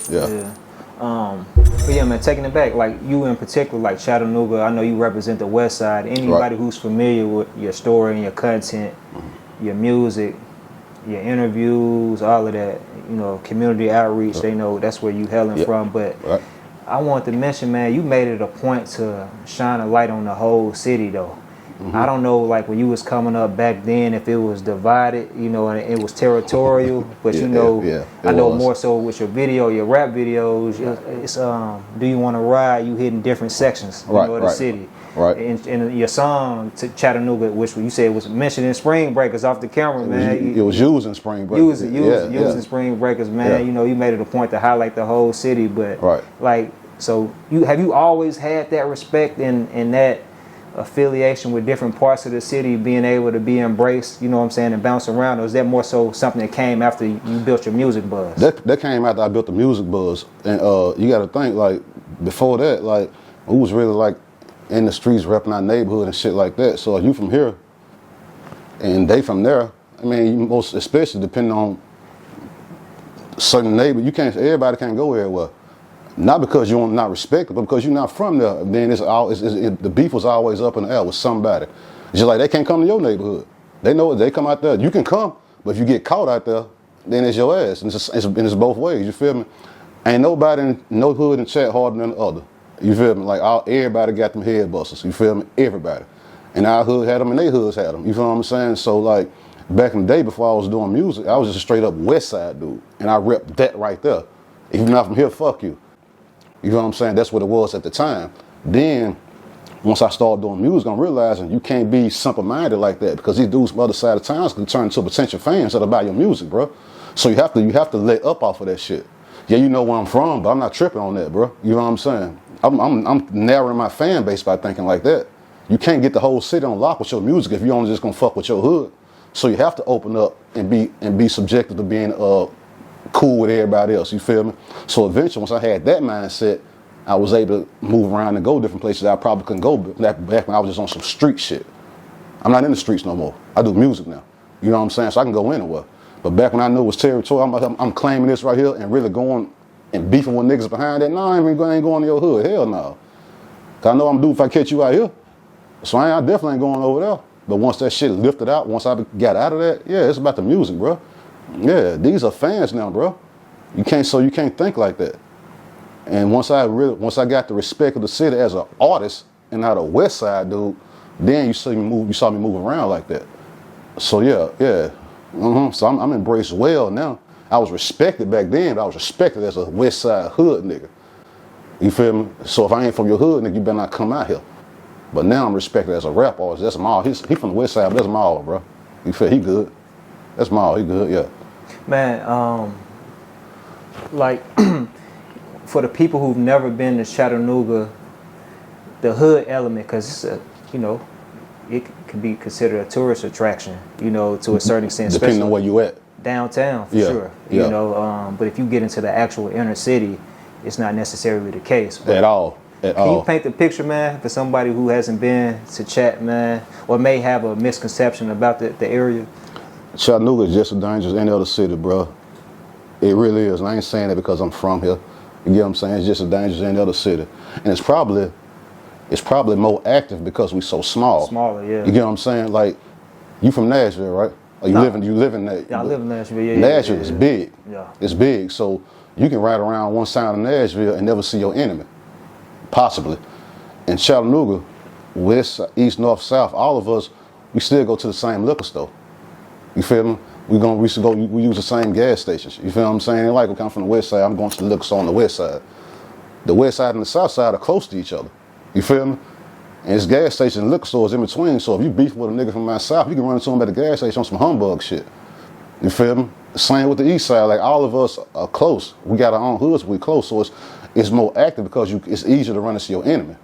But yeah, man, taking it back, like you in particular, like Chattanooga, I know you represent the West Side. Anybody who's familiar with your story and your content, your music, your interviews, all of that, you know, community outreach, they know that's where you hailing from. But I want to mention, man, you made it a point to shine a light on the whole city, though. I don't know, like when you was coming up back then, if it was divided, you know, and it was territorial. But you know, I know more so with your video, your rap videos. It's Do You Want to Ride? You hitting different sections, you know, of the city. And your song to Chattanooga, which you said was mentioned in Spring Breakers off the camera, man. It was using Spring Breakers. Using Spring Breakers, man. You know, you made it a point to highlight the whole city, but like, so have you always had that respect and that affiliation with different parts of the city, being able to be embraced, you know what I'm saying, and bounce around? Or is that more so something that came after you built your music buzz? That came after I built the music buzz. And you got to think, like, before that, like, we was really, like, in the streets repping our neighborhood and shit like that. So if you from here and they from there, I mean, most especially depending on certain neighbor, everybody can't go everywhere. Not because you're not respected, but because you're not from there. Then the beef was always up in the air with somebody. It's just like they can't come to your neighborhood. They know they come out there. You can come, but if you get caught out there, then it's your ass. And it's both ways. You feel me? Ain't nobody in no hood and chat harder than the other. You feel me? Like everybody got them head busters. You feel me? Everybody. And our hood had them, and they hoods had them. You feel what I'm saying? So like back in the day before I was doing music, I was just a straight up West Side dude, and I repped that right there. If you're not from here, fuck you. You know what I'm saying? That's what it was at the time. Then, once I started doing music, I'm realizing you can't be simple-minded like that, because these dudes from other side of towns can turn into potential fans that'll buy your music, bro. So you have to let up off of that shit. Yeah, you know where I'm from, but I'm not tripping on that, bro. You know what I'm saying? I'm narrowing my fan base by thinking like that. You can't get the whole city on lock with your music if you only just gonna fuck with your hood. So you have to open up and be subjected to being cool with everybody else, you feel me? So eventually, once I had that mindset, I was able to move around and go different places that I probably couldn't go back when I was just on some street shit. I'm not in the streets no more. I do music now. You know what I'm saying? So I can go anywhere. But back when I knew it was territory, I'm claiming this right here and really going and beefing with niggas behind that. No, I ain't going to your hood. Hell no. Cause I know I'm due if I catch you out here. So I definitely ain't going over there. But once that shit lifted out, once I got out of that, yeah, it's about the music, bro. Yeah, these are fans now, bro. You can't think like that. And once I got the respect of the city as an artist and not a West Side dude, then you saw me move around like that. So yeah. So I'm embraced well now. I was respected back then, but I was respected as a West Side hood nigga. You feel me? So if I ain't from your hood, nigga, you better not come out here. But now I'm respected as a rap artist. That's Maal. He from the West Side, but that's Maal, bro. You feel he good? That's Maal. He good, yeah. Man, like for the people who've never been to Chattanooga, the hood element, because it's it can be considered a tourist attraction, to a certain extent, depending on where you at. Downtown, for sure. But if you get into the actual inner city, it's not necessarily the case. But at all. Can you paint the picture, man, for somebody who hasn't been to Chat, man, or may have a misconception about the area? Chattanooga is just as dangerous as any other city, bro. It really is. And I ain't saying that because I'm from here. You get what I'm saying? It's just as dangerous as any other city. And it's probably more active because we so small. Smaller, yeah. You get what I'm saying? Like, you from Nashville, right? Or you live in that? Yeah, I live in Nashville, yeah. Nashville is big. Yeah. It's big. So you can ride around one side of Nashville and never see your enemy. Possibly. In Chattanooga, west, east, north, south, all of us, we still go to the same liquor store. You feel me? We use the same gas stations. You feel what I'm saying? Like, we come from the west side, I'm going to the liquor store on the west side. The west side and the south side are close to each other. You feel me? And it's gas stations and liquor stores in between, so if you beef with a nigga from my south, you can run into him at the gas station on some humbug shit. You feel me? Same with the east side. Like, all of us are close. We got our own hoods, we close, so it's more active because it's easier to run into your enemy.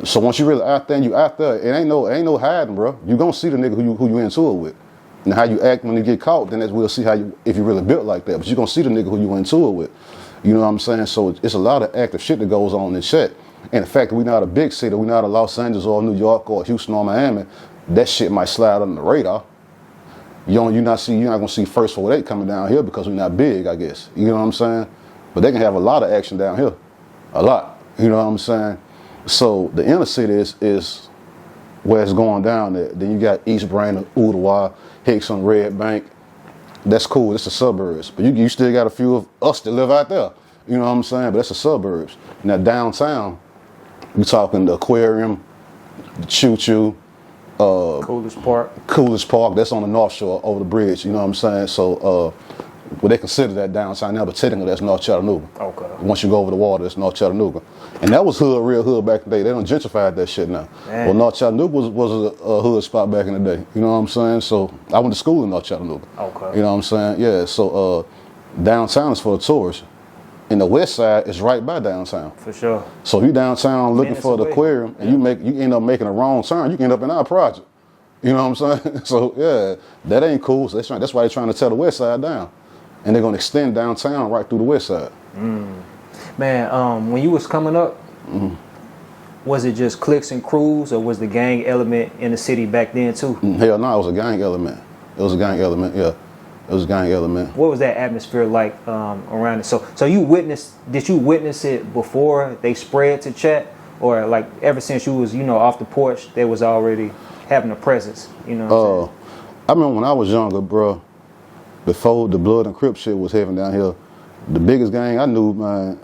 So once you really out there and you out there, it ain't no hiding, bro. You gonna see the nigga who you into it with. And how you act when you get caught, then we'll see if you really built like that. But you're gonna see the nigga who you into it with. You know what I'm saying? So it's a lot of active shit that goes on in Chat. And the fact that we're not a big city, we're not a Los Angeles or New York or Houston or Miami, that shit might slide under the radar. You're not gonna see First 48 coming down here because we're not big, I guess. You know what I'm saying? but they can have a lot of action down here, a lot. You know what I'm saying? So the inner city is where it's going down there. Then you got East Brainerd, Ooltewah, Hickson, Red Bank. That's cool. It's the suburbs, but you still got a few of us that live out there. You know what I'm saying? But that's the suburbs. Now downtown, we talking the Aquarium, the Choo Choo, Coolidge Park. That's on the North Shore over the bridge. You know what I'm saying? So, well, they consider that downtown now, but technically that's North Chattanooga. Okay. Once you go over the water, it's North Chattanooga, and that was hood, real hood back in the day. They don't gentrify that shit now. Man. Well, North Chattanooga was a hood spot back in the day. You know what I'm saying? So I went to school in North Chattanooga. Okay. You know what I'm saying? Yeah. So downtown is for the tourists. And the west side is right by downtown. For sure. So if you downtown looking Minutes for the away. aquarium and you end up making a wrong turn, you can end up in our project. You know what I'm saying? So yeah, that ain't cool. So that's why they're trying to tear the west side down. And they're gonna extend downtown right through the west side. Man, when you was coming up, was it just cliques and crews, or was the gang element in the city back then too? Hell no, it was a gang element. It was a gang element, yeah. It was a gang element. What was that atmosphere like around it? So did you witness it before they spread to Chat, or like ever since you was, off the porch, they was already having a presence, you know what I'm saying? I remember when I was younger, bro, before the Blood and Crip shit was having down here, the biggest gang I knew, man,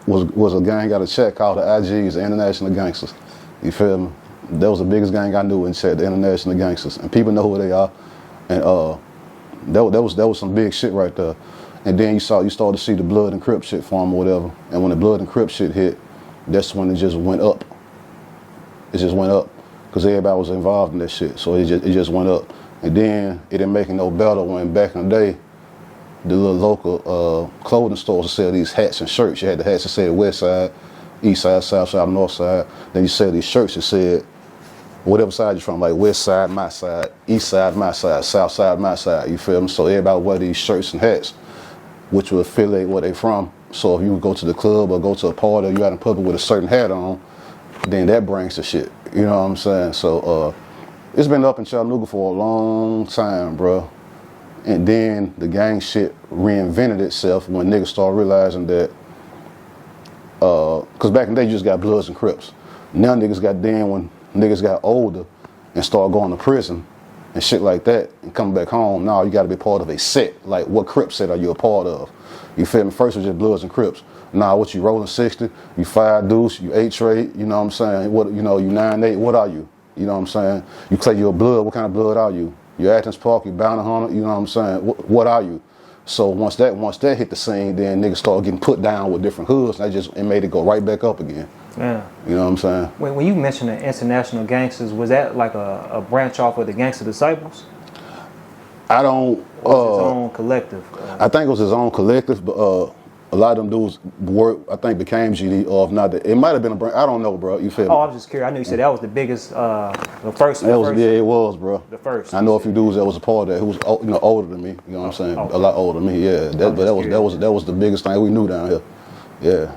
was a gang out of Chat called the IGs, the International Gangsters. You feel me? That was the biggest gang I knew in Chat, the International Gangsters. And people know who they are. And that was some big shit right there. And then you started to see the Blood and Crip shit form or whatever. And when the Blood and Crip shit hit, that's when it just went up. It just went up because everybody was involved in that shit. So it just went up. And then it didn't make it no better when back in the day, the little local clothing stores would sell these hats and shirts. You had the hats that said West Side, East Side, South Side, North Side. Then you sell these shirts that said whatever side you're from, like West Side, my side, East Side, my side, South Side, my side, you feel me? So everybody wear these shirts and hats, which will affiliate where they from. So if you go to the club or go to a party or you out in public with a certain hat on, then that brings the shit. You know what I'm saying? So it's been up in Chattanooga for a long time, bro. And then the gang shit reinvented itself when niggas started realizing that, because back in the day you just got Bloods and Crips. Now niggas got damn when niggas got older and started going to prison and shit like that and coming back home. Now you got to be part of a set. Like, what Crip set are you a part of? You feel me? First it was just Bloods and Crips. Now what, you rolling 60, you 5 deuce, you 8 trade, you know what I'm saying? What, you 9-8, what are you? You know what I'm saying? You claim you're a blood, what kind of blood are you? You Athens Park, you Bounty Hunter, you know what I'm saying? What are you? So once that hit the scene, then niggas started getting put down with different hoods, and it made it go right back up again. Yeah. You know what I'm saying? When you mentioned the International Gangsters, was that like a branch off of the Gangster Disciples? I don't. Or was his own collective? I think it was his own collective, but a lot of them dudes I think became GD, or if not, it might have been a branch. I don't know, bro. You feel me? Oh, I was just curious. I knew you said that was the biggest, the first. Yeah, it was, bro. The first. I know a few dudes that was a part of that who was older than me. You know what I'm saying? Okay. A lot older than me. Yeah. But that was the biggest thing we knew down here. Yeah.